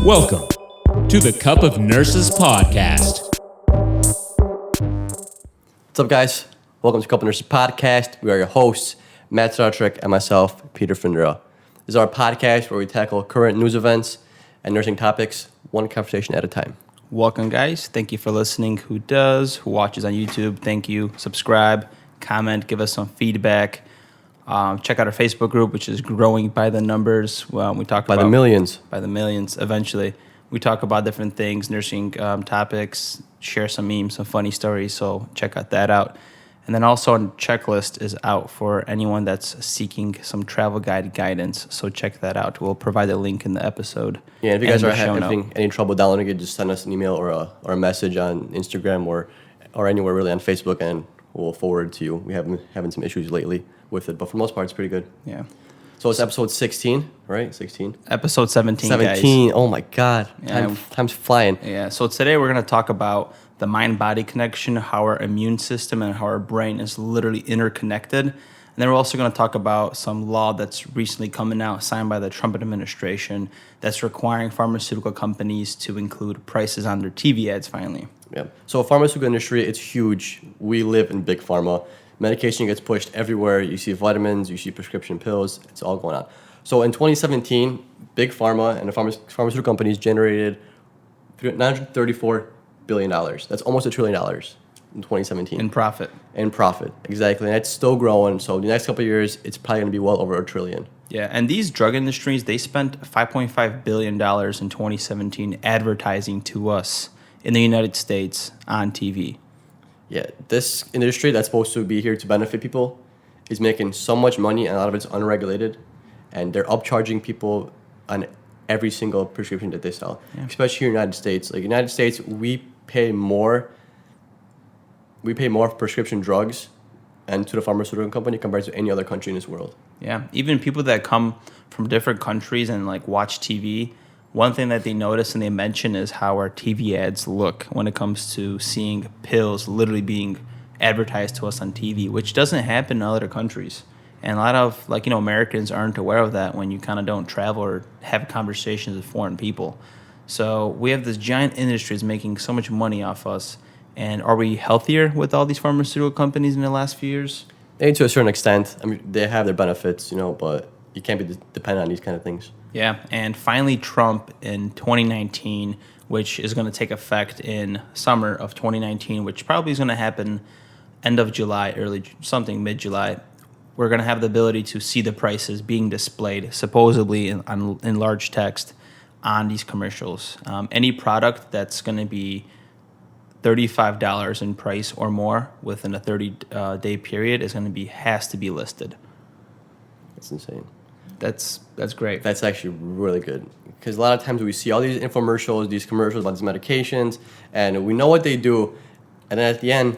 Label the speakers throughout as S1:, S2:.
S1: Welcome to the Cup of Nurses podcast.
S2: What's up, guys? Welcome to Cup of Nurses podcast. We are your hosts, Matt Sartrick and myself, Peter Findera. This is our podcast where we tackle current news events and nursing topics, one conversation at a time.
S3: Welcome, guys. Thank you for listening. Who does? Who watches on YouTube? Thank you. Subscribe, comment, give us some feedback. Check out our Facebook group, which is growing by the numbers. We talk
S2: By
S3: about
S2: the millions.
S3: By the millions, eventually. We talk about different things, nursing topics, share some memes, some funny stories. So check that out. And then also a checklist is out for anyone that's seeking some travel guide guidance. So check that out. We'll provide a link in the episode.
S2: Yeah, if you guys are having any trouble downloading it, just send us an email or a message on Instagram or anywhere really on Facebook, and we'll forward it to you. We have been having some issues lately with it, but for the most part, it's pretty good.
S3: Yeah.
S2: So it's episode 16, right? 16?
S3: Episode 17,
S2: 17.
S3: guys.
S2: Oh, my God.
S3: Yeah.
S2: Time's flying.
S3: Yeah, so today we're going to talk about the mind-body connection, how our immune system and how our brain is literally interconnected. And then we're also going to talk about some law that's recently coming out, signed by the Trump administration, that's requiring pharmaceutical companies to include prices on their TV ads finally.
S2: Yeah. So pharmaceutical industry, it's huge. We live in big pharma. Medication gets pushed everywhere. You see vitamins, you see prescription pills. It's all going on. So in 2017, big pharma and the pharmaceutical companies generated $934 billion. That's almost $1 trillion in 2017.
S3: In profit.
S2: In profit, exactly. And it's still growing. So the next couple of years, it's probably going to be well over $1 trillion.
S3: Yeah, and these drug industries, they spent $5.5 billion in 2017 advertising to us in the United States on TV.
S2: Yeah, this industry that's supposed to be here to benefit people is making so much money, and a lot of it's unregulated, and they're upcharging people on every single prescription that they sell, especially here in the United States. Like, United States, we pay more for prescription drugs and to the pharmaceutical company compared to any other country in this world.
S3: Yeah, even people that come from different countries and like watch TV, one thing that they notice and they mention is how our TV ads look when it comes to seeing pills literally being advertised to us on TV, which doesn't happen in other countries. And a lot of Americans aren't aware of that when you kind of don't travel or have conversations with foreign people. So we have this giant industry that's making so much money off us. And are we healthier with all these pharmaceutical companies in the last few years?
S2: Maybe to a certain extent. I mean, they have their benefits, but you can't be dependent on these kind of things.
S3: Yeah, and finally Trump in 2019, which is going to take effect in summer of 2019, which probably is going to happen end of July, mid-July. We're going to have the ability to see the prices being displayed, supposedly in large text, on these commercials. Any product that's going to be $35 in price or more within a 30-day period has to be listed.
S2: That's insane.
S3: That's great.
S2: That's actually really good, because a lot of times we see all these infomercials, these commercials about these medications, and we know what they do, and then at the end,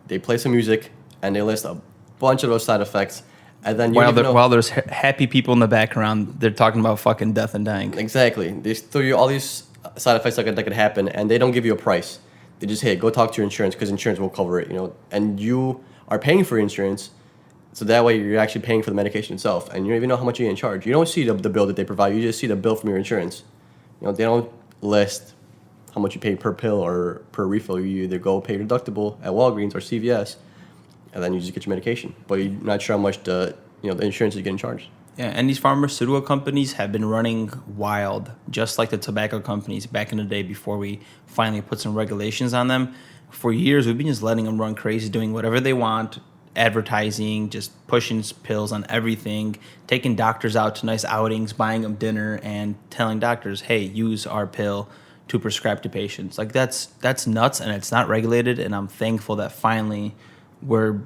S2: they play some music and they list a bunch of those side effects, and then
S3: while there's happy people in the background, they're talking about fucking death and dying.
S2: Exactly. They throw you all these side effects that could happen, and they don't give you a price. They just, hey, go talk to your insurance because insurance will cover it, and you are paying for your insurance. So that way you're actually paying for the medication itself, and you don't even know how much you're in charge. You don't see the bill that they provide. You just see the bill from your insurance. They don't list how much you pay per pill or per refill. You either go pay your deductible at Walgreens or CVS, and then you just get your medication. But you're not sure how much the insurance is getting charged.
S3: Yeah, and these pharmaceutical companies have been running wild, just like the tobacco companies back in the day before we finally put some regulations on them. For years, we've been just letting them run crazy, doing whatever they want, advertising, just pushing pills on everything, taking doctors out to nice outings, buying them dinner, and telling doctors, hey, use our pill to prescribe to patients. Like, that's nuts, and it's not regulated, and I'm thankful that finally we're,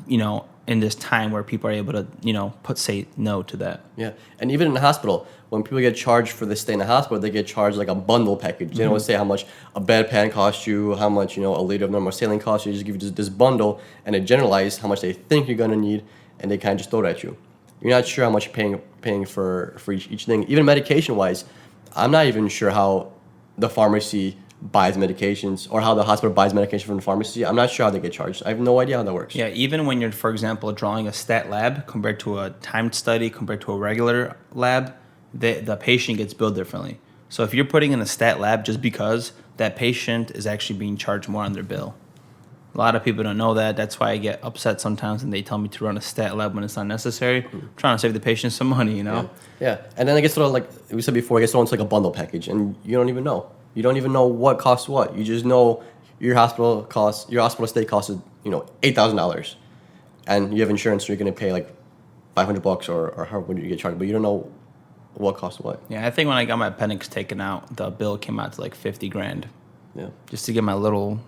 S3: in this time where people are able to, say no to that.
S2: Yeah, and even in the hospital, when people get charged for the stay in the hospital, they get charged like a bundle package. They don't say how much a bedpan costs you, how much, a liter of normal saline costs you. They just give you this bundle, and they generalize how much they think you're going to need, and they kind of just throw it at you. You're not sure how much you're paying for each thing. Even medication-wise, I'm not even sure how the pharmacy buys medications or how the hospital buys medication from the pharmacy. I'm not sure how they get charged. I have no idea how that works.
S3: Yeah, even when you're, for example, drawing a stat lab compared to a timed study, compared to a regular lab, the patient gets billed differently. So if you're putting in a stat lab just because, that patient is actually being charged more on their bill. A lot of people don't know that. That's why I get upset sometimes when they tell me to run a stat lab when it's not necessary. I'm trying to save the patient some money, you know?
S2: Yeah. And then I guess like we said before, I guess it's like a bundle package, and you don't even know. You don't even know what costs what. You just know your hospital stay costs $8,000, and you have insurance, so you're gonna pay like $500 or however you get charged, but you don't know what costs what.
S3: Yeah, I think when I got my appendix taken out, the bill came out to like $50,000.
S2: Yeah.
S3: Just to get my little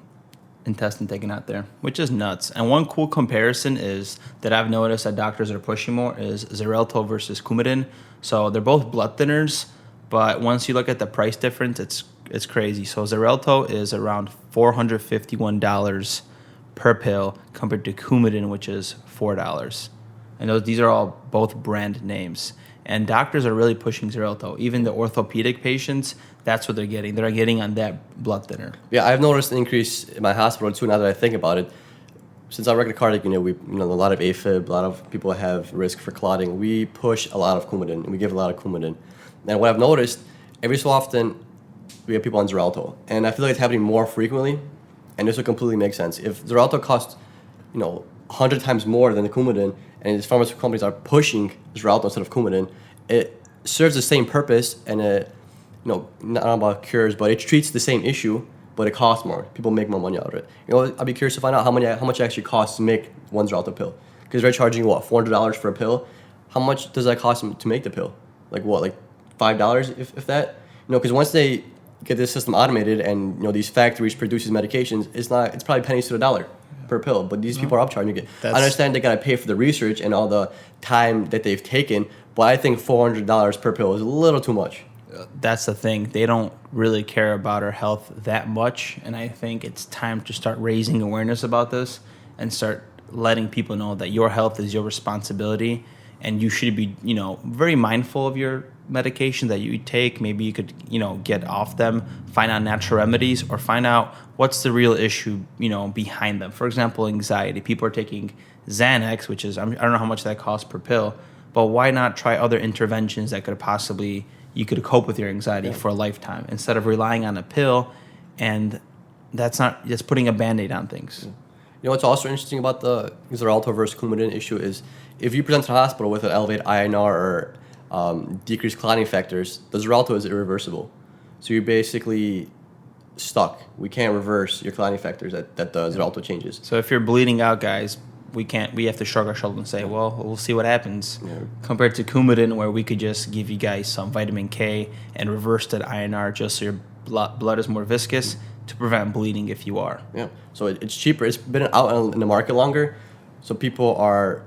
S3: intestine taken out there, which is nuts. And one cool comparison is that I've noticed that doctors are pushing more is Xarelto versus Coumadin. So they're both blood thinners, but once you look at the price difference, it's crazy. So Xarelto is around $451 per pill compared to Coumadin, which is $4. And these are all both brand names. And doctors are really pushing Xarelto. Even the orthopedic patients, that's what they're getting. They're getting on that blood thinner.
S2: Yeah, I've noticed an increase in my hospital too. Now that I think about it, since I work at cardiac, a lot of AFib, a lot of people have risk for clotting. We push a lot of Coumadin, and we give a lot of Coumadin. And what I've noticed, every so often, we have people on Xarelto, and I feel like it's happening more frequently. And this would completely make sense if Xarelto costs, 100 times more than the Coumadin, and these pharmaceutical companies are pushing Xarelto instead of Coumadin. It serves the same purpose, and not about cures, but it treats the same issue, but it costs more. People make more money out of it. I'd be curious to find out how much it actually costs to make one Xarelto pill, because they're charging what, $400 for a pill. How much does that cost them to make the pill? Like $5 if that? Because once they get this system automated and these factories produce these medications, it's probably pennies to the dollar per pill, but these people are upcharging it. I understand they gotta pay for the research and all the time that they've taken, but I think $400 per pill is a little too much.
S3: That's the thing. They don't really care about our health that much, and I think it's time to start raising awareness about this and start letting people know that your health is your responsibility, and you should be, very mindful of your medication that you take. Maybe you could, get off them, find out natural remedies, or find out what's the real issue, behind them. For example, anxiety. People are taking Xanax, which is, I don't know how much that costs per pill, but why not try other interventions that could possibly, you could cope with your anxiety for a lifetime instead of relying on a pill, and that's not just putting a Band-Aid on things.
S2: What's also interesting about the Xarelto versus Coumadin issue is if you present to the hospital with an elevated INR or decreased clotting factors, the Xarelto is irreversible. So you're basically stuck. We can't reverse your clotting factors that the Xarelto changes.
S3: So if you're bleeding out, guys, we have to shrug our shoulders and say, well, we'll see what happens. Yeah. Compared to Coumadin, where we could just give you guys some vitamin K and reverse that INR just so your blood is more viscous to prevent bleeding if you are.
S2: Yeah. So it's cheaper. It's been out in the market longer, so people are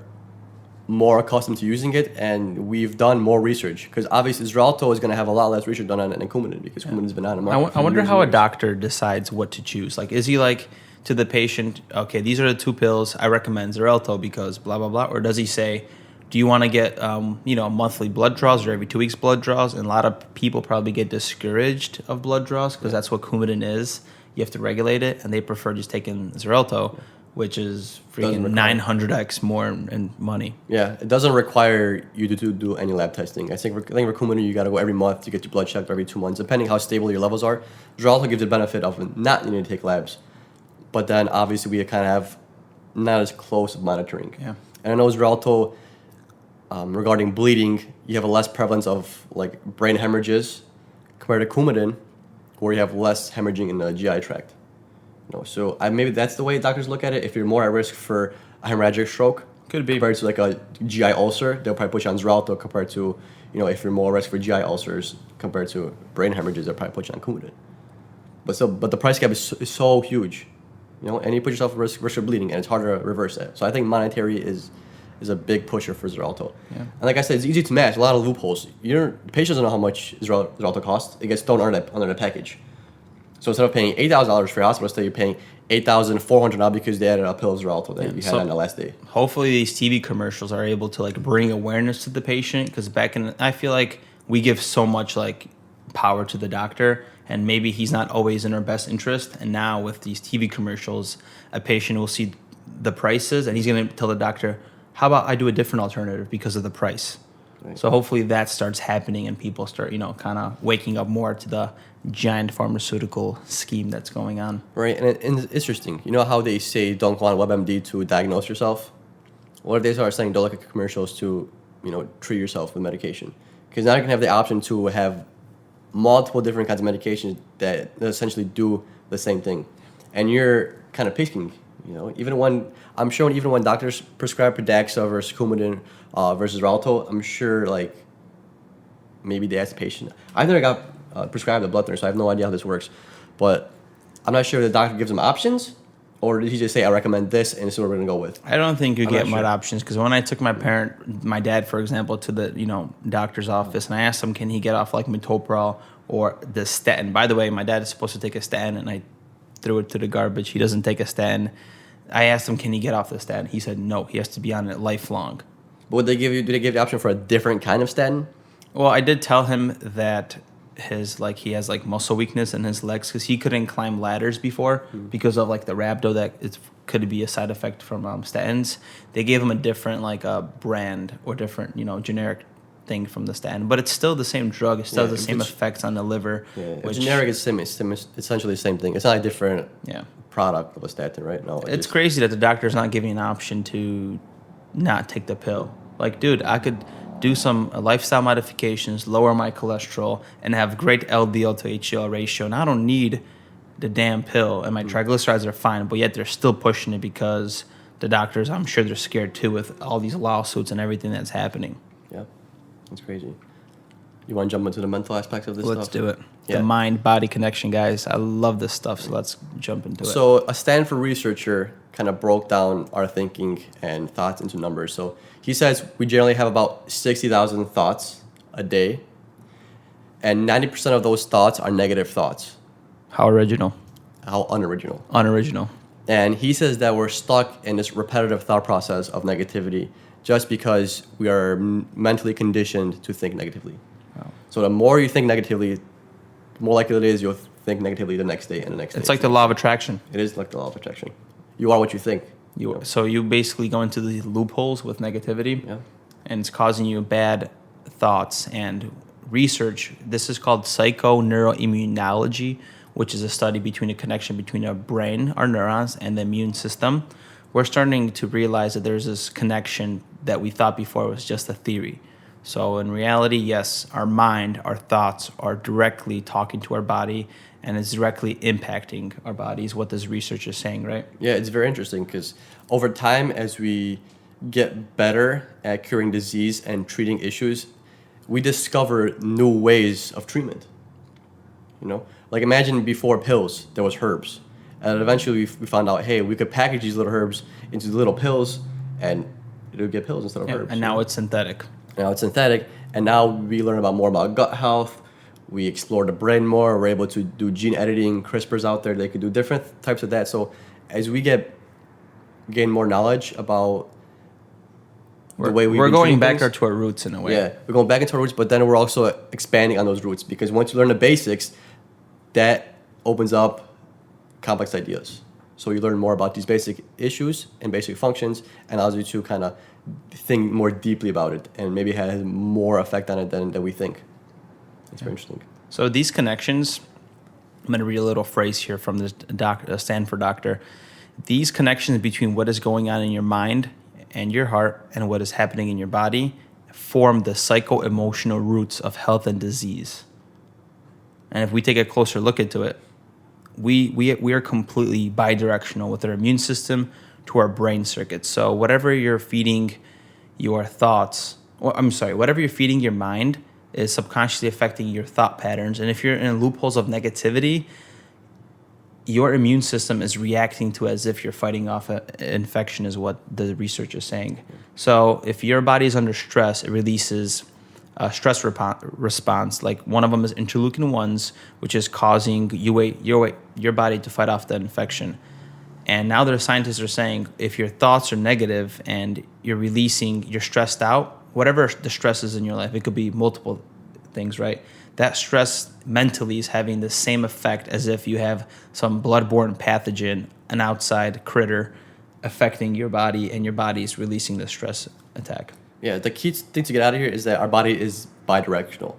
S2: more accustomed to using it, and we've done more research because obviously Xarelto is going to have a lot less research done on it than Coumadin because Coumadin's been out in the market.
S3: I wonder how a doctor decides what to choose. Like, is he like to the patient, okay, these are the two pills I recommend Xarelto because blah blah blah, or does he say, do you want to get monthly blood draws or every 2 weeks blood draws? And a lot of people probably get discouraged of blood draws because that's what Coumadin is. You have to regulate it, and they prefer just taking Xarelto, which is freaking 900x more in money.
S2: Yeah, it doesn't require you to do any lab testing. I think for Coumadin, you got to go every month to get your blood checked, every 2 months, depending how stable your levels are. Xarelto gives the benefit of not needing to take labs, but then obviously we kind of have not as close of monitoring.
S3: Yeah.
S2: And I know Xarelto, regarding bleeding, you have a less prevalence of like brain hemorrhages compared to Coumadin, where you have less hemorrhaging in the GI tract. So maybe that's the way doctors look at it. If you're more at risk for a hemorrhagic stroke,
S3: could be
S2: compared to like a GI ulcer, they'll probably put you on Xarelto compared to, if you're more at risk for GI ulcers compared to brain hemorrhages, they'll probably put you on Coumadin. But the price gap is so huge, and you put yourself at risk for bleeding, and it's harder to reverse that. So I think monetary is a big pusher for Xarelto. Yeah. And like I said, it's easy to match. A lot of loopholes. Patients don't know how much Xarelto costs. It gets thrown under the package. So instead of paying $8,000 for your hospital stay, you're paying $8,400 now because they added a pill of Xarelto that you had on the last day.
S3: Hopefully these TV commercials are able to bring awareness to the patient, because I feel like we give so much power to the doctor, and maybe he's not always in our best interest. And now with these TV commercials, a patient will see the prices and he's going to tell the doctor, how about I do a different alternative because of the price?
S2: Right.
S3: So hopefully that starts happening and people start, kind of waking up more to the giant pharmaceutical scheme that's going on.
S2: Right, and it's interesting. You know how they say don't go on WebMD to diagnose yourself? What if they start saying don't look at commercials to, treat yourself with medication? Because now you can have the option to have multiple different kinds of medications that essentially do the same thing, and you're kind of picking. Even when doctors prescribe Pradaxa versus Coumadin versus Ralto, I'm sure maybe they ask the patient. I've never got prescribed a blood thinner, so I have no idea how this works. But I'm not sure if the doctor gives them options, or did he just say, I recommend this, and this is what we're going to go with?
S3: I don't think you
S2: I'm
S3: get
S2: not
S3: much
S2: sure.
S3: options, because when I took my dad, for example, to the doctor's office, and I asked him, can he get off metoprolol or the statin? By the way, my dad is supposed to take a statin, and I threw it to the garbage. He doesn't take a statin. I asked him, can he get off the statin? He said no, he has to be on it lifelong.
S2: But did they give you the option for a different kind of statin?
S3: Well, I did tell him that he has muscle weakness in his legs, because he couldn't climb ladders before because of the rhabdo that it could be a side effect from statins. They gave him a different brand or different generic thing from the statin, but it's still the same drug. It still has the same effects on the liver.
S2: Yeah, generic is essentially the same thing. It's not a different product of a statin, right? No,
S3: it's crazy that the doctor's not giving an option to not take the pill. Dude, I could do some lifestyle modifications, lower my cholesterol, and have great LDL to HDL ratio, and I don't need the damn pill, and my triglycerides are fine, but yet they're still pushing it because the doctors, I'm sure they're scared too with all these lawsuits and everything that's happening.
S2: Yeah, it's crazy. You want to jump into the mental aspects of this stuff?
S3: Let's do it.
S2: Yeah.
S3: The mind-body connection, guys. I love this stuff, so let's jump into it.
S2: So a Stanford researcher kind of broke down our thinking and thoughts into numbers. So he says we generally have about 60,000 thoughts a day, and 90% of those thoughts are negative thoughts.
S3: How original.
S2: How unoriginal.
S3: Unoriginal.
S2: And he says that we're stuck in this repetitive thought process of negativity just because we are mentally conditioned to think negatively.
S3: Wow.
S2: So the more you think negatively, the more likely it is you'll think negatively the next day and the next day.
S3: It's like the law of attraction.
S2: It is like the law of attraction. You are what you think.
S3: So you basically go into the loopholes with negativity, and it's causing you bad thoughts. And research, this is called psychoneuroimmunology, which is a study between a connection between our brain, our neurons, and the immune system. We're starting to realize that there's this connection that we thought before was just a theory. So in reality, yes, our mind, our thoughts are directly talking to our body, and it's directly impacting our bodies, what this research is saying, right?
S2: Yeah, it's very interesting because over time, as we get better at curing disease and treating issues, we discover new ways of treatment. Imagine before pills, there was herbs. And eventually we found out, hey, we could package these little herbs into little pills, and it would get pills instead of herbs.
S3: And now it's synthetic.
S2: And now we learn more about gut health. We explore the brain more. We're able to do gene editing. CRISPR's out there. They could do different types of that. So as we gain more knowledge about the way
S3: we're going back to our roots in a way.
S2: Yeah, we're going back into our roots, but then we're also expanding on those roots, because once you learn the basics, that opens up complex ideas. So you learn more about these basic issues and basic functions, and allows you to kind of think more deeply about it, and maybe has more effect on it than we think. It's very interesting.
S3: So these connections, I'm going to read a little phrase here from this Stanford doctor. These connections between what is going on in your mind and your heart and what is happening in your body form the psycho-emotional roots of health and disease. And if we take a closer look into it, we are completely bidirectional with our immune system to our brain circuits. So whatever you're feeding your thoughts, whatever you're feeding your mind is subconsciously affecting your thought patterns. And if you're in loopholes of negativity, your immune system is reacting to as if you're fighting off an infection, is what the research is saying. So if your body is under stress, it releases a stress response. Like one of them is interleukin-1s, which is causing your body to fight off the infection. And now the scientists are saying if your thoughts are negative and you're stressed out, whatever the stress is in your life, it could be multiple things, right? That stress mentally is having the same effect as if you have some bloodborne pathogen, an outside critter affecting your body, and your body is releasing the stress attack.
S2: Yeah, the key thing to get out of here is that our body is bidirectional.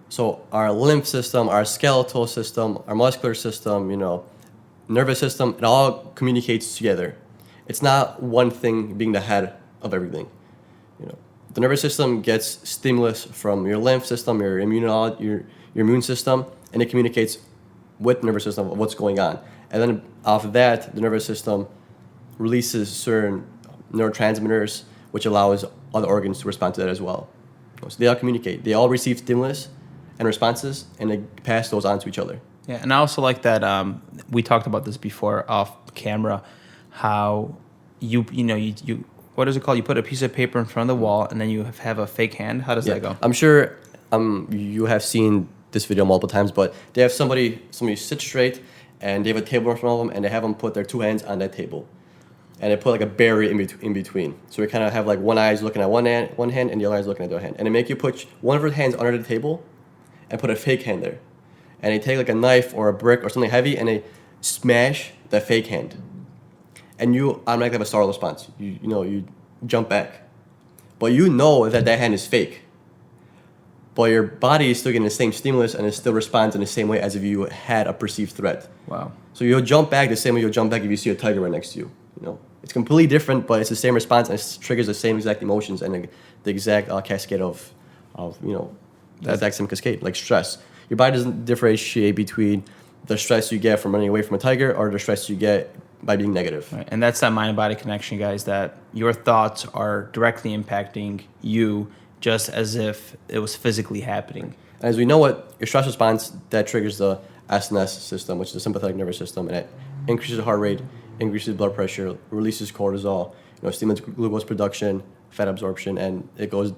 S2: So our lymph system, our skeletal system, our muscular system, nervous system, it all communicates together. It's not one thing being the head of everything. The nervous system gets stimulus from your lymph system, your immune system, and it communicates with the nervous system of what's going on. And then off of that, the nervous system releases certain neurotransmitters, which allows other organs to respond to that as well. So they all communicate. They all receive stimulus and responses, and they pass those on to each other.
S3: Yeah, and I also like that we talked about this before off camera, how you what is it called? You put a piece of paper in front of the wall, and then you have a fake hand. How does that go?
S2: I'm sure you have seen this video multiple times, but they have somebody sit straight, and they have a table in front of them, and they have them put their two hands on that table, and they put like a barrier in between. So we kind of have like one eye is looking at one hand, and the other eye is looking at the other hand, and they make you put one of your hands under the table, and put a fake hand there, and they take like a knife or a brick or something heavy, and they smash the fake hand, and you automatically have a startle response. You jump back, but that hand is fake. But your body is still getting the same stimulus, and it still responds in the same way as if you had a perceived threat.
S3: Wow.
S2: So you'll jump back the same way you'll jump back if you see a tiger right next to you. It's completely different, but it's the same response, and it triggers the same exact emotions and the exact cascade of the exact same cascade, like stress. Your body doesn't differentiate between the stress you get from running away from a tiger or the stress you get by being negative.
S3: Right. And that's that mind-body connection, guys, that your thoughts are directly impacting you just as if it was physically happening.
S2: As we know, what your stress response, that triggers the SNS system, which is the sympathetic nervous system, and it increases heart rate, increases blood pressure, releases cortisol, stimulates glucose production, fat absorption, and it goes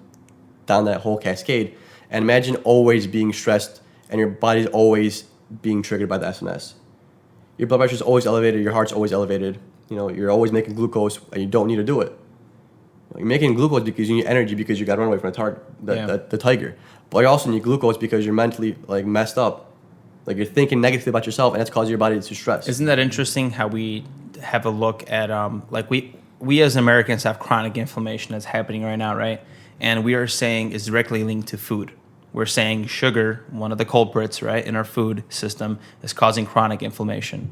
S2: down that whole cascade. And imagine always being stressed, and your body's always being triggered by the SNS. Your blood pressure is always elevated, your heart's always elevated. You're always making glucose, and you don't need to do it. You're making glucose because you need energy because you got to run away from the tiger. But you also need glucose because you're mentally messed up. You're thinking negatively about yourself, and that's causing your body to stress.
S3: Isn't that interesting how we have a look at we as Americans have chronic inflammation that's happening right now, right? And we are saying is directly linked to food. We're saying sugar, one of the culprits, right, in our food system, is causing chronic inflammation.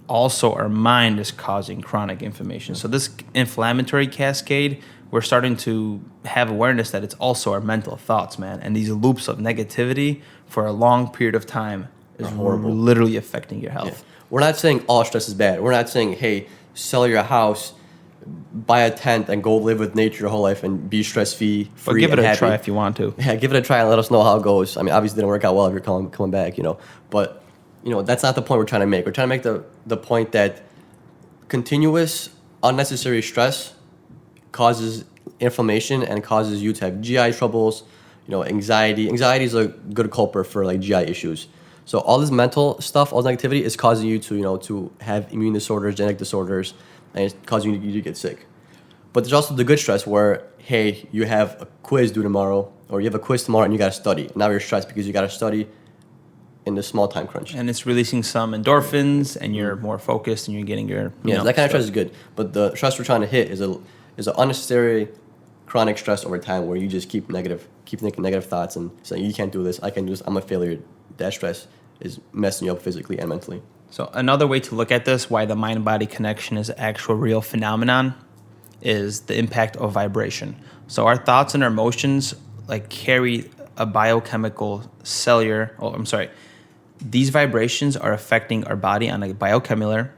S3: Also, our mind is causing chronic inflammation. So this inflammatory cascade, we're starting to have awareness that it's also our mental thoughts, man. And these loops of negativity for a long period of time is horrible, literally affecting your health.
S2: Yeah. We're not saying all stress is bad. We're not saying, hey, sell your house, buy a tent, and go live with nature your whole life and be stress-free,
S3: But give it a try if you want to.
S2: Yeah, give it a try and let us know how it goes. I mean, obviously it didn't work out well if you're coming back, But, that's not the point we're trying to make. We're trying to make the point that continuous, unnecessary stress causes inflammation and causes you to have GI troubles, anxiety. Anxiety is a good culprit for GI issues. So all this mental stuff, all this negativity is causing you to have immune disorders, genetic disorders, and it's causing you to get sick. But there's also the good stress where, hey, you have a quiz due tomorrow, or you have a quiz tomorrow and you got to study. Now you're stressed because you got to study in the small time crunch.
S3: And it's releasing some endorphins, and you're more focused, and you're getting your
S2: that kind of stress is good. But the stress we're trying to hit is an unnecessary chronic stress over time where you just keep thinking negative thoughts and saying you can't do this, I can't do this, I'm a failure. That stress is messing you up physically and mentally.
S3: So another way to look at this, why the mind-body connection is an actual real phenomenon, is the impact of vibration. So our thoughts and our emotions carry a biochemical these vibrations are affecting our body on a biochemical,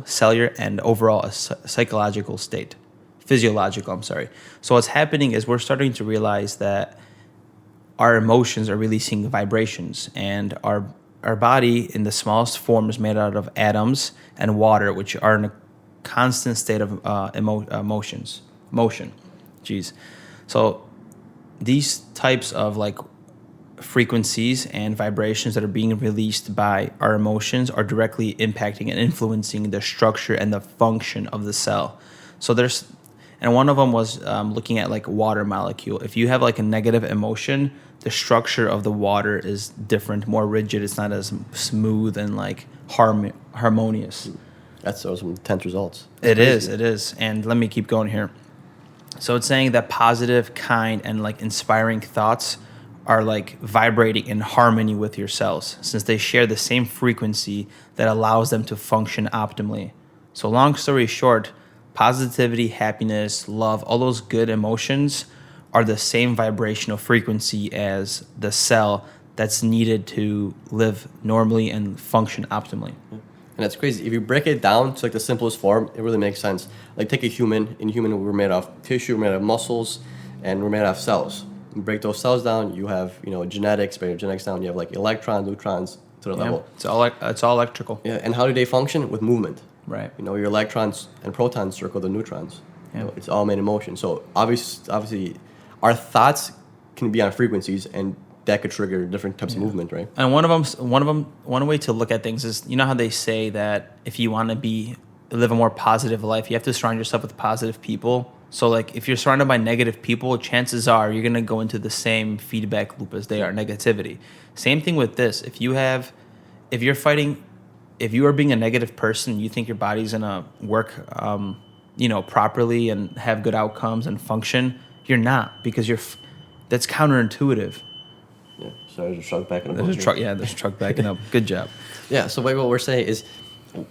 S3: cellular, and overall a psychological state. Physiological, So what's happening is we're starting to realize that our emotions are releasing vibrations, and our body in the smallest form is made out of atoms and water, which are in a constant state of motion. So these types of frequencies and vibrations that are being released by our emotions are directly impacting and influencing the structure and the function of the cell. So and one of them was looking at water molecule. If you have a negative emotion, the structure of the water is different, more rigid. It's not as smooth and harmonious.
S2: That's some intense results.
S3: It is. And let me keep going here. So it's saying that positive, kind, and like inspiring thoughts are like vibrating in harmony with your cells, since they share the same frequency that allows them to function optimally. So long story short, positivity, happiness, love, all those good emotions are the same vibrational frequency as the cell that's needed to live normally and function optimally.
S2: And that's crazy. If you break it down to like the simplest form, it really makes sense. Like take a human. In human, we're made of tissue, we're made of muscles, and we're made of cells. You break those cells down, you have genetics. Break your genetics down, you have like electrons, neutrons to the level.
S3: It's all electrical.
S2: Yeah. And how do they function? With movement.
S3: Right.
S2: Your electrons and protons circle the neutrons.
S3: Yeah.
S2: It's all made in motion. So obviously, our thoughts can be on frequencies, and that could trigger different types of movement, right?
S3: And one way to look at things is, how they say that if you want to live a more positive life, you have to surround yourself with positive people. So like if you're surrounded by negative people, chances are you're going to go into the same feedback loop as they are, negativity. Same thing with this. If you are being a negative person, you think your body's going to work properly and have good outcomes and function, you're not, because that's counterintuitive.
S2: Yeah, sorry, there's a truck backing up.
S3: There's a truck backing up. Good job.
S2: Yeah, so what we're saying is,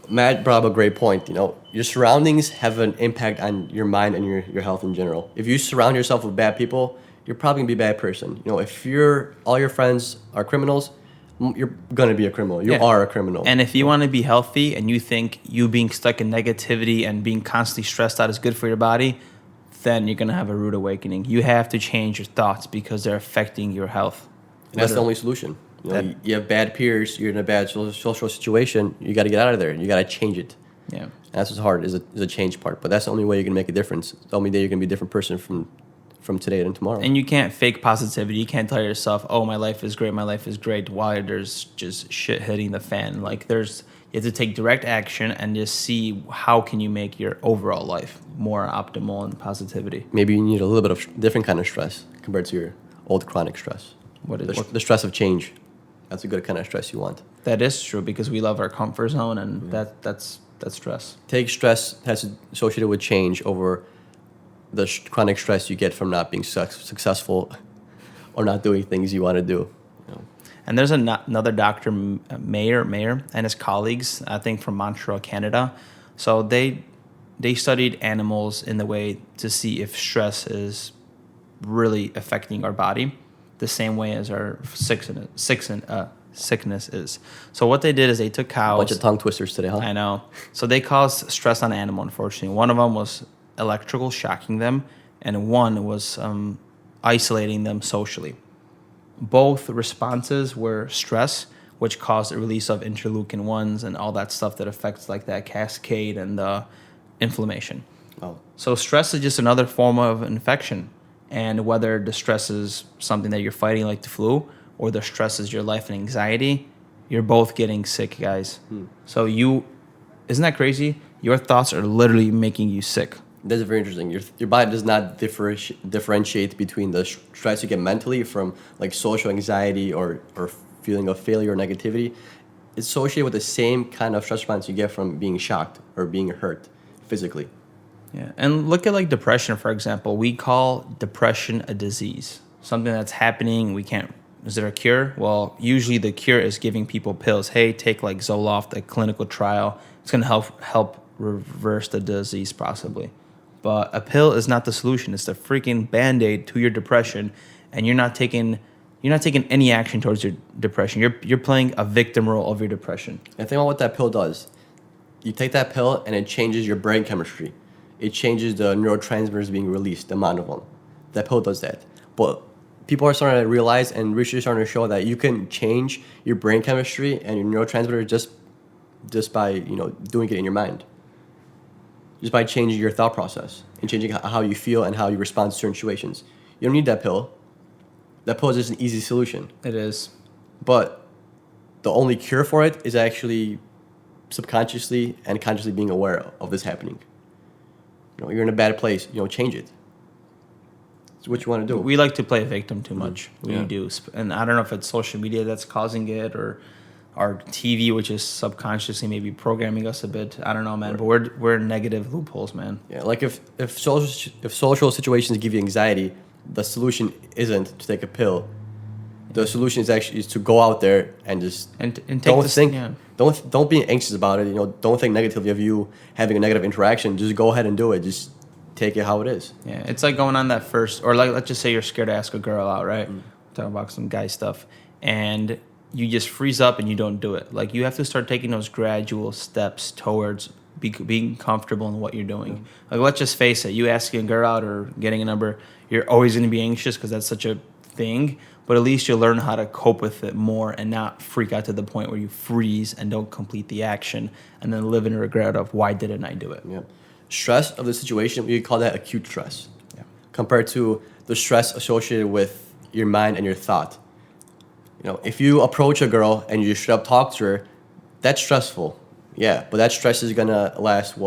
S2: Matt brought up a great point. Your surroundings have an impact on your mind and your health in general. If you surround yourself with bad people, you're probably gonna be a bad person. If all your friends are criminals, you're gonna be a criminal. You are a criminal.
S3: And if you want to be healthy and you think you being stuck in negativity and being constantly stressed out is good for your body, then you're gonna have a rude awakening. You have to change your thoughts because they're affecting your health.
S2: And that's the only solution. You have bad peers. You're in a bad social situation. You got to get out of there. You got to change it.
S3: Yeah,
S2: and that's what's hard is a change part. But that's the only way you can make a difference. The only day you're gonna be a different person from today and tomorrow.
S3: And you can't fake positivity. You can't tell yourself, "Oh, my life is great," while there's just shit hitting the fan. Like you have to take direct action and just see how can you make your overall life more optimal and positivity.
S2: Maybe you need a little bit of different kind of stress compared to your old chronic stress. The stress of change? That's a good kind of stress you want.
S3: That is true, because we love our comfort zone, and that's stress.
S2: Take stress that's associated with change over the chronic stress you get from not being successful or not doing things you want to do.
S3: And there's another Dr. Mayer and his colleagues, I think from Montreal, Canada. So they studied animals in the way to see if stress is really affecting our body the same way as our sickness is. So what they did is they took cows.
S2: Bunch of tongue twisters today, huh?
S3: I know. So they caused stress on an animal, unfortunately. One of them was electrical shocking them, and one was isolating them socially. Both responses were stress, which caused a release of interleukin-1s and all that stuff that affects like that cascade and the inflammation.
S2: Oh.
S3: So stress is just another form of infection. And whether the stress is something that you're fighting like the flu, or the stress is your life and anxiety, you're both getting sick, guys. So isn't that crazy? Your thoughts are literally making you sick.
S2: That's very interesting. Your body does not differentiate between the stress you get mentally from like social anxiety or feeling of failure or negativity. It's associated with the same kind of stress response you get from being shocked or being hurt physically.
S3: Yeah, and look at like depression, for example. We call depression a disease, something that's happening. Is there a cure? Well, usually the cure is giving people pills. Hey, take like Zoloft, a clinical trial. It's going to help reverse the disease possibly. But a pill is not the solution. It's the freaking Band-Aid to your depression, and you're not taking any action towards your depression. You're playing a victim role of your depression.
S2: And think about what that pill does. You take that pill and it changes your brain chemistry. It changes the neurotransmitters being released, the amount of them. That pill does that. But people are starting to realize, and research is starting to show, that you can change your brain chemistry and your neurotransmitters just by doing it in your mind. Just by changing your thought process and changing how you feel and how you respond to certain situations. You don't need that pill. That pill is just an easy solution.
S3: It is.
S2: But the only cure for it is actually subconsciously and consciously being aware of this happening. You're in a bad place. Change it. It's what you want to do.
S3: We like to play victim too much.
S2: We
S3: do. And I don't know if it's social media that's causing it or our TV, which is subconsciously maybe programming us a bit. I don't know, man. But we're in negative loopholes, man.
S2: Yeah, like if social situations give you anxiety, the solution isn't to take a pill. The solution is to go out there and just
S3: And take
S2: don't
S3: this,
S2: think,
S3: yeah.
S2: don't be anxious about it. Don't think negatively of you having a negative interaction. Just go ahead and do it. Just take it how it is.
S3: Yeah, it's like going on that first, or like let's just say you're scared to ask a girl out, right? Talking about some guy stuff, and you just freeze up and you don't do it. Like you have to start taking those gradual steps towards being comfortable in what you're doing. Like let's just face it, you asking a girl out or getting a number, you're always going to be anxious because that's such a thing. But at least you'll learn how to cope with it more and not freak out to the point where you freeze and don't complete the action and then live in regret of why didn't I do it?
S2: Yeah. Stress of the situation, we call that acute stress.
S3: Yeah.
S2: Compared to the stress associated with your mind and your thought. If you approach a girl and you straight up talk to her, that's stressful. Yeah, but that stress is gonna last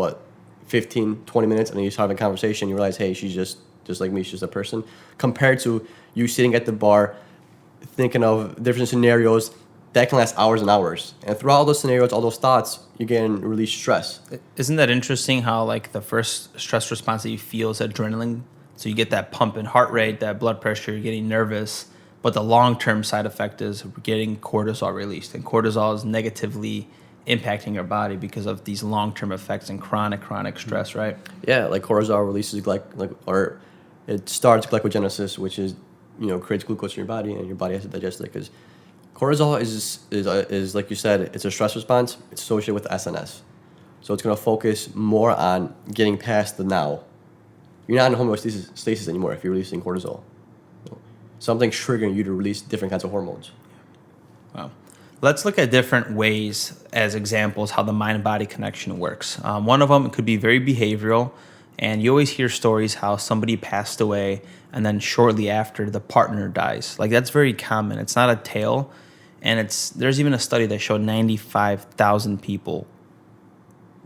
S2: 15, 20 minutes, and then you start having a conversation, you realize, hey, she's just like me, she's just a person. Compared to you sitting at the bar thinking of different scenarios, that can last hours and hours. And throughout all those scenarios, all those thoughts, you're getting released stress.
S3: Isn't that interesting how like the first stress response that you feel is adrenaline? So you get that pump in heart rate, that blood pressure, you're getting nervous. But the long-term side effect is getting cortisol released. And cortisol is negatively impacting your body because of these long-term effects and chronic stress, right?
S2: Yeah, like cortisol releases or it starts glycogenesis, which is creates glucose in your body, and your body has to digest it. Because cortisol is like you said, it's a stress response. It's associated with SNS, so it's going to focus more on getting past the now. You're not in homeostasis anymore if you're releasing cortisol. Something's triggering you to release different kinds of hormones.
S3: Wow. Let's look at different ways as examples how the mind-body connection works. One of them could be very behavioral, and you always hear stories how somebody passed away and then shortly after the partner dies. Like that's very common. It's not a tale, and there's even a study that showed 95,000 people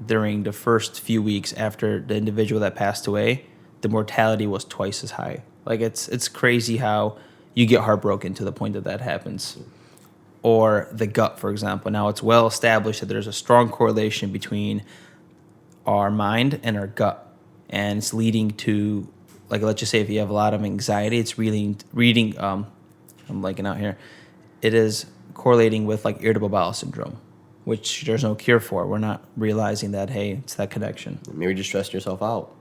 S3: during the first few weeks after the individual that passed away, the mortality was twice as high. Like it's crazy how you get heartbroken to the point that happens. Or the gut, for example. Now it's well established that there's a strong correlation between our mind and our gut, and it's leading to, like, let's just say if you have a lot of anxiety, it's really I'm blanking out here. It is correlating with like irritable bowel syndrome, which there's no cure for. We're not realizing that, hey, it's that connection.
S2: Maybe just stressing yourself out.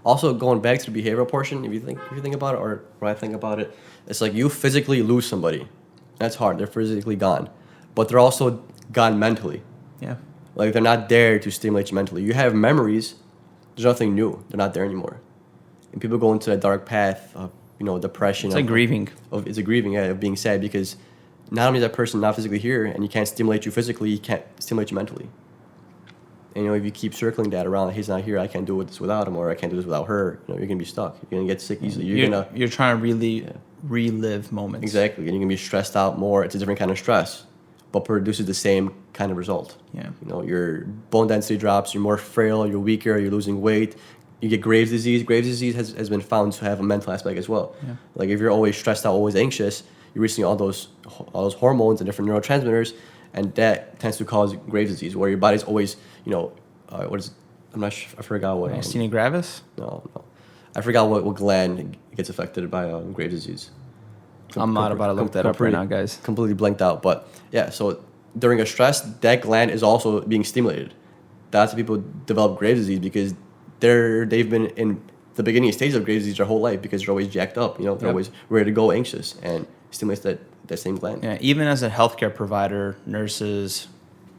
S2: Also going back to the behavioral portion, if you think about it, or when I think about it, it's like you physically lose somebody. That's hard. They're physically gone, but they're also gone mentally.
S3: Yeah.
S2: Like they're not there to stimulate you mentally. You have memories. There's nothing new. They're not there anymore. And people go into that dark path of depression.
S3: It's like grieving.
S2: It's a grieving, yeah, of being sad, because not only is that person not physically here and you can't stimulate you physically, you can't stimulate you mentally. And if you keep circling that around, he's not here, I can't do this without him, or I can't do this without her, you're gonna be stuck. You're gonna get sick easily.
S3: You're trying to really relive moments.
S2: Exactly, and you're gonna be stressed out more. It's a different kind of stress, but produces the same kind of result.
S3: Yeah.
S2: Your bone density drops. You're more frail. You're weaker. You're losing weight. You get Graves' disease. Graves' disease has been found to have a mental aspect as well.
S3: Yeah.
S2: Like if you're always stressed out, always anxious, you're releasing all those hormones and different neurotransmitters, and that tends to cause Graves' disease, where your body's always what is it? I'm not sure. I forgot what.
S3: Myasthenia gravis?
S2: No. I forgot what gland gets affected by Graves' disease.
S3: I'm not about to look that up right now, guys.
S2: Completely blanked out. But yeah, so during a stress, that gland is also being stimulated. That's why people develop Graves' disease, because they've been in the beginning stages of Graves' disease their whole life, because they're always jacked up. They're always ready to go, anxious, and stimulates that same gland.
S3: Yeah, even as a healthcare provider, nurses,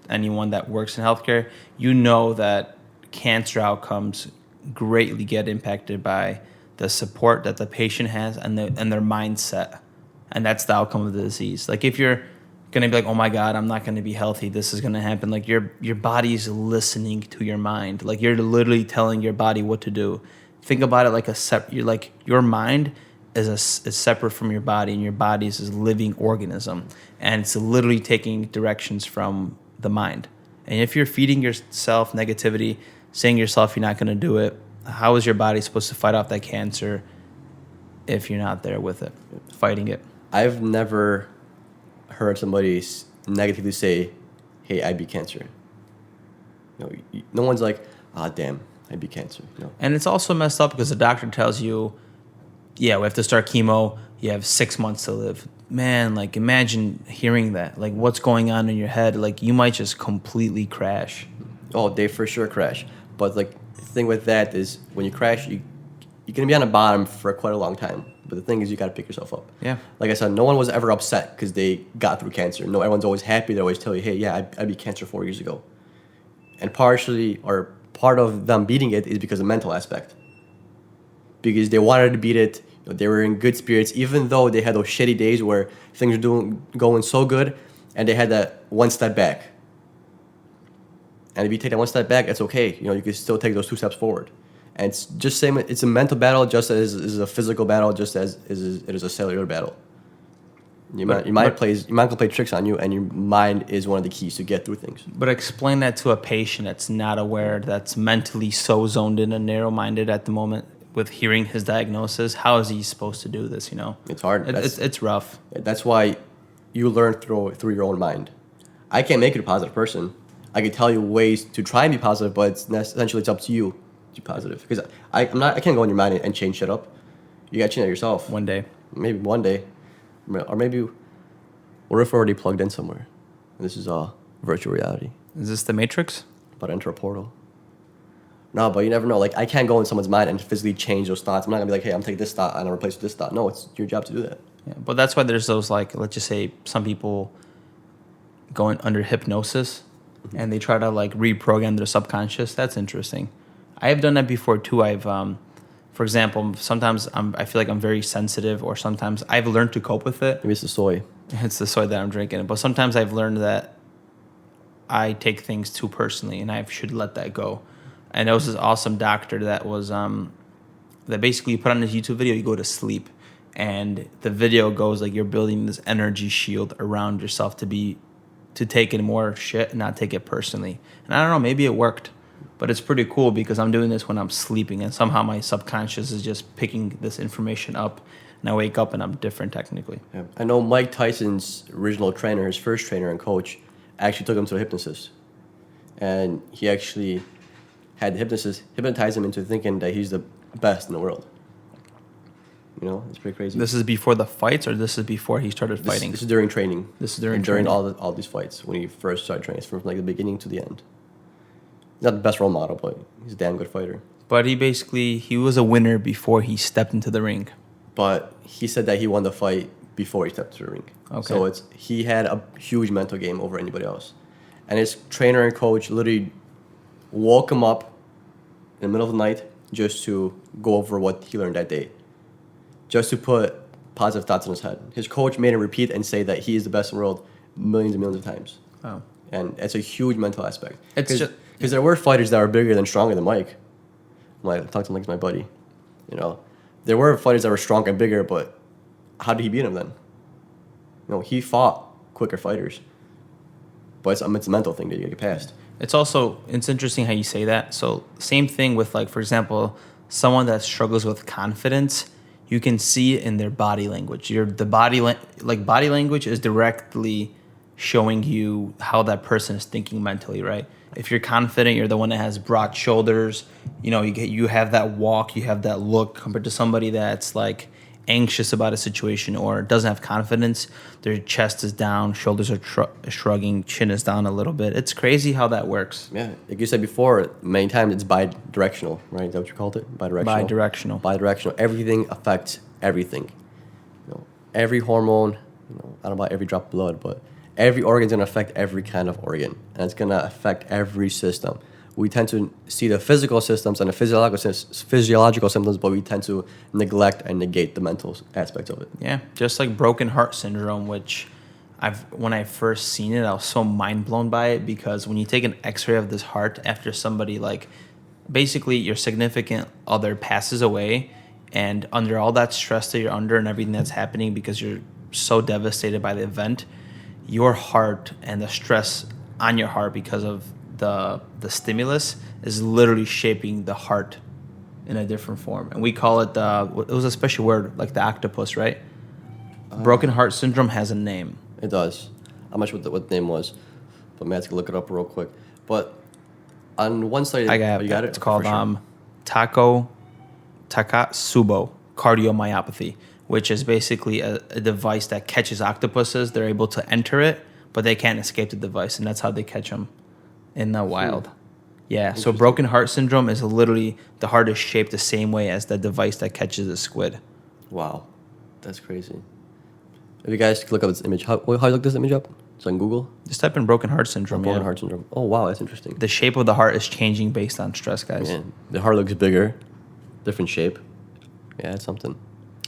S3: anyone that works in healthcare, that cancer outcomes greatly get impacted by the support that the patient has and their mindset. And that's the outcome of the disease. Like if you're going to be like, oh my God, I'm not going to be healthy, this is going to happen. Like your body's listening to your mind. Like you're literally telling your body what to do. Think about it like your mind is separate from your body, and your body is a living organism. And it's literally taking directions from the mind. And if you're feeding yourself negativity, saying to yourself you're not going to do it, how is your body supposed to fight off that cancer if you're not there with it, fighting it?
S2: I've never heard somebody negatively say, hey, I beat cancer. No one's like, damn, I beat cancer.
S3: And it's also messed up because the doctor tells you, yeah, we have to start chemo. You have 6 months to live. Man, like, imagine hearing that. Like, what's going on in your head? Like, you might just completely crash.
S2: Oh, they for sure crash. But, like, the thing with that is when you crash, you're going to be on the bottom for quite a long time. But the thing is, you got to pick yourself up.
S3: Yeah.
S2: Like I said, no one was ever upset because they got through cancer. No, everyone's always happy. They always tell you, hey, yeah, I beat cancer 4 years ago. And partially, or part of them beating it is because of the mental aspect. Because they wanted to beat it. They were in good spirits, even though they had those shitty days where things were going so good, and they had that one step back. And if you take that one step back, it's okay. You can still take those 2 steps forward. And it's just same. It's a mental battle, just as is a physical battle, just as it is a cellular battle. Your mind can play tricks on you, and your mind is one of the keys to get through things.
S3: But explain that to a patient that's not aware, that's mentally so zoned in and narrow-minded at the moment with hearing his diagnosis. How is he supposed to do this?
S2: It's hard.
S3: It's rough.
S2: That's why you learn through your own mind. I can't make you a positive person. I can tell you ways to try and be positive, but essentially it's up to you to be positive. Because I can't go in your mind and change shit up. You got to change it yourself.
S3: One day.
S2: Maybe one day. Or maybe we're already plugged in somewhere. And this is virtual reality.
S3: Is this the Matrix?
S2: But enter a portal. No, but you never know. Like, I can't go in someone's mind and physically change those thoughts. I'm not going to be like, hey, I'm taking this thought and I'll replace it with this thought. No, it's your job to do that.
S3: Yeah, but that's why there's those, like, let's just say some people going under hypnosis and they try to, like, reprogram their subconscious. That's interesting. I have done that before, too. For example, sometimes I feel like I'm very sensitive, or sometimes I've learned to cope with it.
S2: Maybe it's the soy.
S3: It's the soy that I'm drinking. But sometimes I've learned that I take things too personally and I should let that go. And there was this awesome doctor that was that basically you put on his YouTube video, you go to sleep, and the video goes like you're building this energy shield around yourself to take in more shit and not take it personally. And I don't know, maybe it worked, but it's pretty cool because I'm doing this when I'm sleeping, and somehow my subconscious is just picking this information up, and I wake up and I'm different technically.
S2: Yeah. I know Mike Tyson's original trainer, his first trainer and coach, actually took him to a hypnotist, and he actually had the hypnotist hypnotize him into thinking that he's the best in the world. It's pretty crazy.
S3: This is before the fights, or this is before he started fighting?
S2: This is during training.
S3: This is during
S2: all these fights when he first started training, from like the beginning to the end. He's not the best role model, but he's a damn good fighter.
S3: But he was a winner before he stepped into the ring.
S2: But he said that he won the fight before he stepped to the ring.
S3: Okay.
S2: So he had a huge mental game over anybody else. And his trainer and coach literally woke him up in the middle of the night just to go over what he learned that day. Just to put positive thoughts in his head. His coach made him repeat and say that he is the best in the world millions and millions of times.
S3: Oh.
S2: And it's a huge mental aspect.
S3: Because
S2: there were fighters that were bigger than stronger than Mike. I talked to him like he's my buddy. There were fighters that were stronger and bigger, but how did he beat him then? He fought quicker fighters. But it's a mental thing that you get past.
S3: It's interesting how you say that. So same thing with, like, for example, someone that struggles with confidence, you can see it in their body language. Body language is directly showing you how that person is thinking mentally, right? If you're confident, you're the one that has broad shoulders. You have that walk, you have that look, compared to somebody that's like anxious about a situation or doesn't have confidence. Their chest is down, shoulders are shrugging, chin is down a little bit. It's crazy how that works.
S2: Yeah, like you said before, many times it's bi-directional, right? Is that what you called it? Bi-directional. Bi-directional. Everything affects everything. Every hormone, I don't know about every drop of blood, but every organ's going to affect every kind of organ, and it's going to affect every system. We tend to see the physical systems and the physiological symptoms, but we tend to neglect and negate the mental aspects of it.
S3: Yeah, just like broken heart syndrome, which when I first seen it, I was so mind blown by it, because when you take an x-ray of this heart after somebody, like, basically your significant other passes away, and under all that stress that you're under and everything that's happening because you're so devastated by the event, your heart and the stress on your heart because of the stimulus is literally shaping the heart in a different form. And we call it it was a special word, like the octopus, right? Broken heart syndrome has a name.
S2: It does. I'm not sure what the name was, but Matt's gonna look it up real quick. But on one study,
S3: I got,
S2: you got it.
S3: It's
S2: Okay,
S3: called
S2: for sure.
S3: Takotsubo cardiomyopathy, which is basically a device that catches octopuses. They're able to enter it, but they can't escape the device, and that's how they catch them in the wild. Yeah, so broken heart syndrome is literally the heart is shaped the same way as the device that catches a squid.
S2: Wow, that's crazy. If you guys could look up this image, how you look this image up? It's on Google.
S3: Just type in broken heart syndrome.
S2: Broken heart syndrome. Oh wow, that's interesting.
S3: The shape of the heart is changing based on stress, guys.
S2: Man, the heart looks bigger, different shape. Yeah, that's something.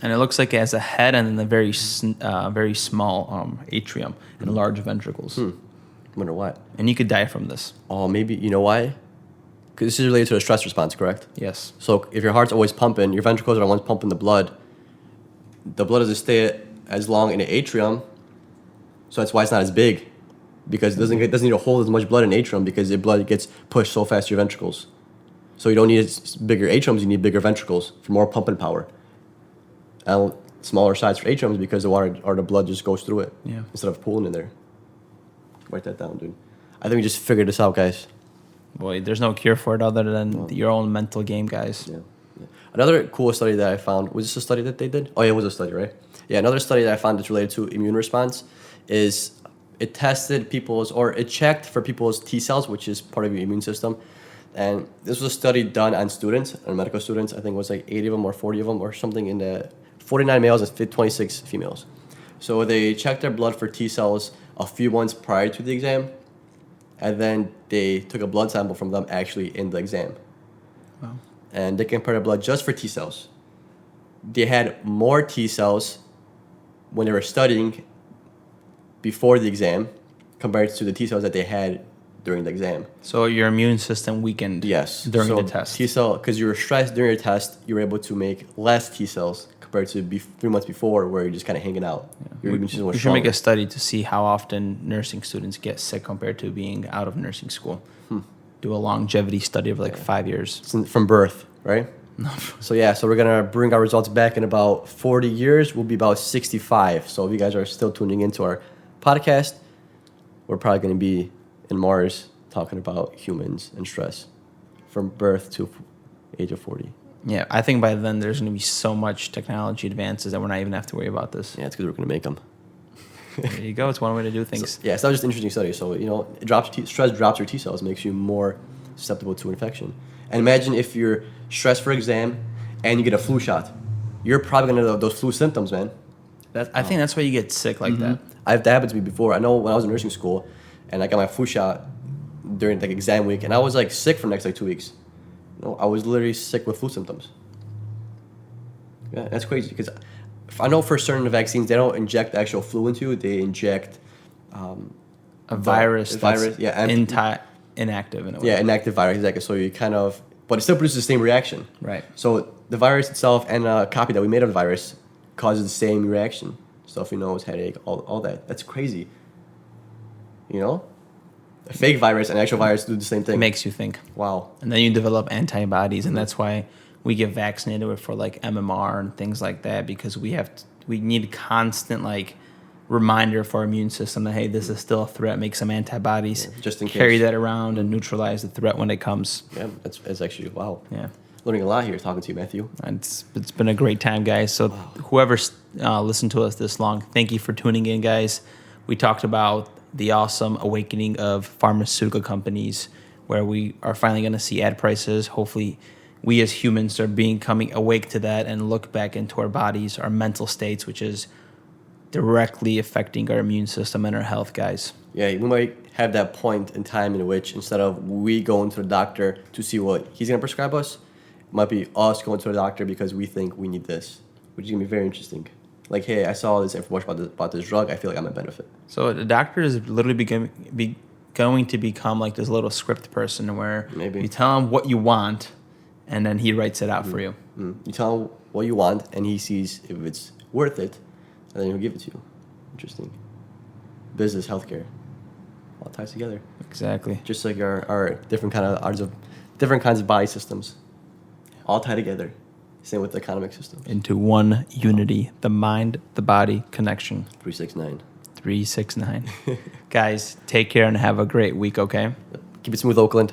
S3: And it looks like it has a head and then a very small atrium and large ventricles.
S2: Wonder why.
S3: And you could die from this.
S2: Oh, maybe you know why? Because this is related to the stress response, correct?
S3: Yes.
S2: So if your heart's always pumping, your ventricles are the ones pumping the blood. The blood doesn't stay as long in the atrium, so that's why it's not as big. Because it doesn't need to hold as much blood in the atrium because the blood gets pushed so fast to your ventricles. So you don't need bigger atriums, you need bigger ventricles for more pumping power. And smaller size for atriums because the water or the blood just goes through it instead of pooling in there. Write that down, dude. I think we just figured this out, guys.
S3: Boy, there's no cure for it other than your own mental game, guys.
S2: Yeah. Another cool study that I found, was this a study that they did? Oh, yeah, it was a study, right? Yeah, another study that I found that's related to immune response is it checked for people's T cells, which is part of your immune system. And this was a study done on students, on medical students. I think it was like 80 of them or 40 of them or something in the 49 males and 26 females. So they checked their blood for T cells a few months prior to the exam, and then they took a blood sample from them actually in the exam.
S3: Wow.
S2: And they compared their blood just for T cells. They had more T cells when they were studying before the exam compared to the T cells that they had during the exam.
S3: So your immune system weakened during the test.
S2: T cell, because you were stressed during your test, you were able to make less T cells compared to 3 months before where you're just kind of hanging out.
S3: Yeah.
S2: Your immune system was
S3: we should
S2: stronger.
S3: make a study to see how often nursing students get sick compared to being out of nursing school. Do a longevity study of 5 years.
S2: From birth, right?
S3: No.
S2: So we're going to bring our results back in about 40 years. We'll be about 65. So if you guys are still tuning into our podcast, we're probably going to be in Mars talking about humans and stress from birth to age of 40.
S3: Yeah, I think by then there's going to be so much technology advances that we're not even have to worry about this.
S2: Yeah, it's because we're going to make them.
S3: There you go. It's one way to do things.
S2: So, it's not just an interesting study. So, stress drops your T cells, makes you more susceptible to infection. And imagine if you're stressed for exam and you get a flu shot. You're probably going to have those flu symptoms, man.
S3: I think that's why you get sick like that.
S2: That happened to me before. I know when I was in nursing school and I got my flu shot during exam week, and I was sick for the next 2 weeks. I was literally sick with flu symptoms. Yeah, that's crazy because I know for certain vaccines they don't inject the actual flu into you; they inject
S3: a virus.
S2: Yeah,
S3: inactive in a way.
S2: Yeah, inactive virus, exactly. So you but it still produces the same reaction.
S3: Right.
S2: So the virus itself and a copy that we made of the virus causes the same reaction: stuffy nose, headache, all that. That's crazy. A fake virus and actual virus do the same thing.
S3: It makes you think.
S2: Wow.
S3: And then you develop antibodies, and that's why we get vaccinated for MMR and things like that, because we need constant reminder for our immune system that, hey, this is still a threat. Make some antibodies.
S2: Yeah, just in case.
S3: Carry that around and neutralize the threat when it comes.
S2: Yeah, it's actually wow.
S3: Yeah.
S2: Learning a lot here talking to you, Matthew.
S3: It's been a great time, guys. So whoever listened to us this long, thank you for tuning in, guys. We talked about the awesome awakening of pharmaceutical companies, where we are finally going to see ad prices. Hopefully, we as humans are becoming awake to that and look back into our bodies, our mental states, which is directly affecting our immune system and our health, guys.
S2: Yeah, we might have that point in time in which instead of we going to the doctor to see what he's going to prescribe us, it might be us going to the doctor because we think we need this, which is going to be very interesting. Hey, I saw this information about this drug. I feel like I'm a benefit.
S3: So the doctor is literally going to become this little script person where you tell him what you want, and then he writes it out for you.
S2: You tell him what you want, and he sees if it's worth it, and then he'll give it to you. Interesting. Business, healthcare, all ties together.
S3: Exactly.
S2: Just like our different kinds of body systems, all tie together. Same with the economic system.
S3: Into one unity, the mind, the body connection.
S2: 369.
S3: 369. Guys, take care and have a great week, okay?
S2: Keep it smooth, Oakland.